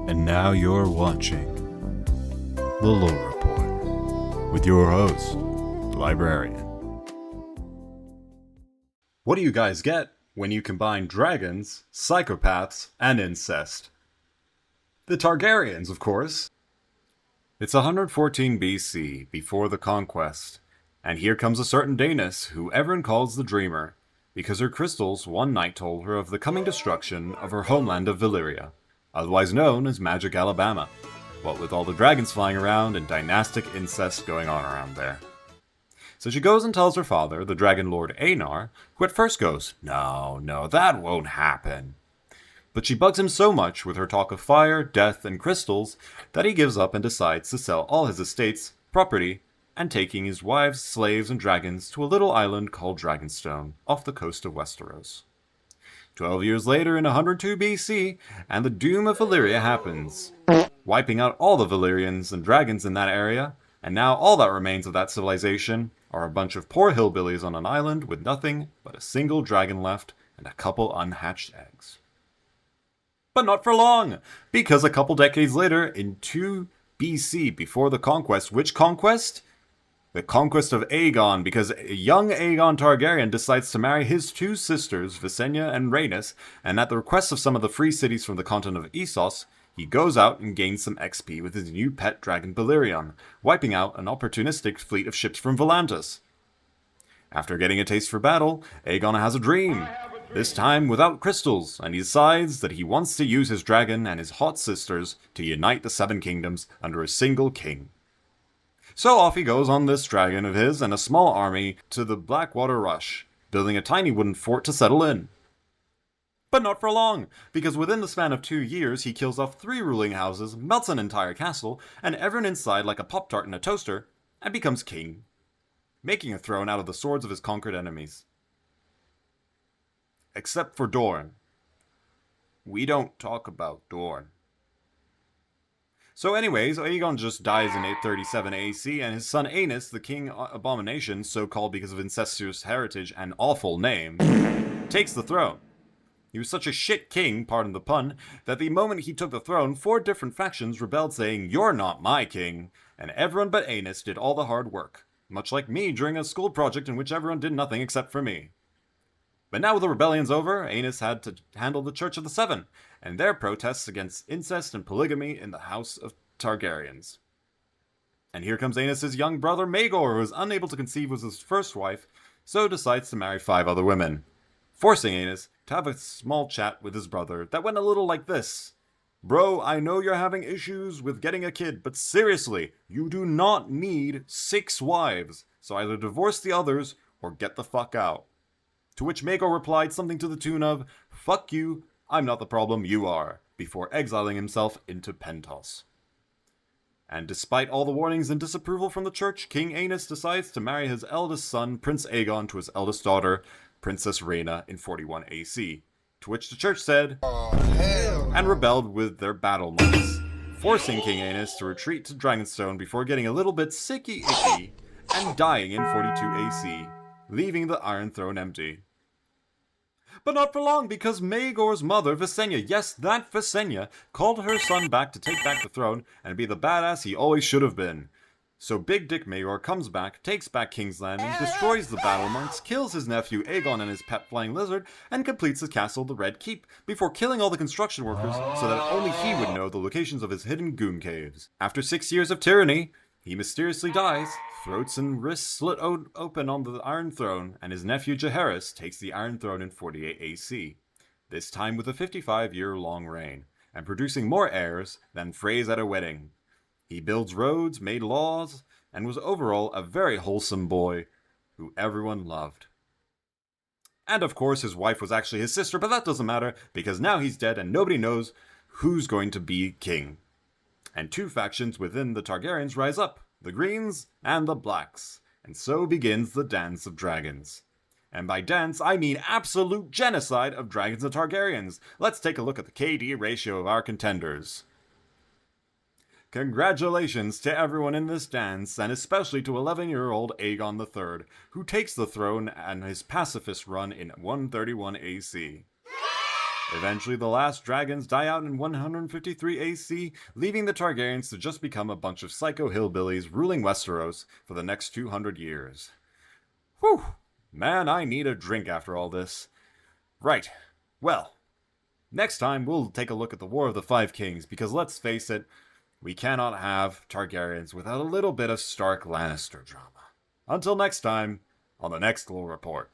And now you're watching The Lore Report with your host, Librarian. What do you guys get when you combine dragons, psychopaths, and incest? The Targaryens, of course. It's 114 BC, before the Conquest, and here comes a certain Aenys, who everyone calls the Dreamer, because her crystals one night told her of the coming destruction of her homeland of Valyria, otherwise known as Magic Alabama, what with all the dragons flying around and dynastic incest going on around there. So she goes and tells her father, the Dragon Lord Aenar, who at first goes, No, that won't happen. But she bugs him so much with her talk of fire, death, and crystals that he gives up and decides to sell all his estates, property, and taking his wives, slaves, and dragons to a little island called Dragonstone off the coast of Westeros. 12 years later in 102 BC, and the Doom of Valyria happens, wiping out all the Valyrians and dragons in that area, and now all that remains of that civilization are a bunch of poor hillbillies on an island with nothing but a single dragon left and a couple unhatched eggs. But not for long, because a couple decades later, in 2 BC, before the Conquest, which conquest? The conquest of Aegon, because a young Aegon Targaryen decides to marry his two sisters, Visenya and Rhaenys, and at the request of some of the free cities from the continent of Essos, he goes out and gains some XP with his new pet dragon Balerion, wiping out an opportunistic fleet of ships from Volantis. After getting a taste for battle, Aegon has a dream, this time without crystals, and he decides that he wants to use his dragon and his hot sisters to unite the Seven Kingdoms under a single king. So off he goes on this dragon of his and a small army to the Blackwater Rush, building a tiny wooden fort to settle in. But not for long, because within the span of 2 years he kills off 3 ruling houses, melts an entire castle, and everyone inside like a pop-tart in a toaster, and becomes king, making a throne out of the swords of his conquered enemies. Except for Dorne. We don't talk about Dorne. So anyways, Aegon just dies in 837 AC, and his son Aenys, the King Abomination, so called because of incestuous heritage and awful name, takes the throne. He was such a shit king, pardon the pun, that the moment he took the throne, 4 different factions rebelled saying, "You're not my king," and everyone but Aenys did all the hard work, much like me during a school project in which everyone did nothing except for me. But now with the rebellion's over, Aenys had to handle the Church of the Seven, and their protests against incest and polygamy in the House of Targaryens. And here comes Aenys' young brother Maegor, who is unable to conceive with his first wife, so decides to marry 5 other women, forcing Aenys to have a small chat with his brother that went a little like this. Bro, I know you're having issues with getting a kid, but seriously, you do not need 6 wives, so either divorce the others or get the fuck out. To which Maegor replied something to the tune of, "Fuck you, I'm not the problem, you are," before exiling himself into Pentos. And despite all the warnings and disapproval from the church, King Aenys decides to marry his eldest son, Prince Aegon, to his eldest daughter, Princess Rhaena, in 41 AC, to which the church said, and rebelled with their battle monks, forcing King Aenys to retreat to Dragonstone before getting a little bit sicky-icky and dying in 42 AC, leaving the Iron Throne empty. But not for long, because Maegor's mother, Visenya, yes, that Visenya, called her son back to take back the throne and be the badass he always should have been. So Big Dick Maegor comes back, takes back King's Landing, destroys the battle monks, kills his nephew Aegon and his pet flying lizard, and completes his castle, the Red Keep, before killing all the construction workers so that only he would know the locations of his hidden goon caves. After 6 years of tyranny, he mysteriously dies, throats and wrists slit open on the Iron Throne, and his nephew Jaehaerys takes the Iron Throne in 48 AC, this time with a 55-year-long reign, and producing more heirs than Freys at a wedding. He builds roads, made laws, and was overall a very wholesome boy who everyone loved. And of course his wife was actually his sister, but that doesn't matter, because now he's dead and nobody knows who's going to be king. And 2 factions within the Targaryens rise up, the Greens and the Blacks, and so begins the Dance of Dragons. And by dance, I mean absolute genocide of dragons and Targaryens. Let's take a look at the KD ratio of our contenders. Congratulations to everyone in this dance, and especially to 11-year-old Aegon III, who takes the throne and his pacifist run in 131 AC. Eventually, the last dragons die out in 153 AC, leaving the Targaryens to just become a bunch of psycho hillbillies ruling Westeros for the next 200 years. Whew! Man, I need a drink after all this. Right. Well, next time we'll take a look at the War of the Five Kings, because let's face it, we cannot have Targaryens without a little bit of Stark-Lannister drama. Until next time, on the next Lore Report.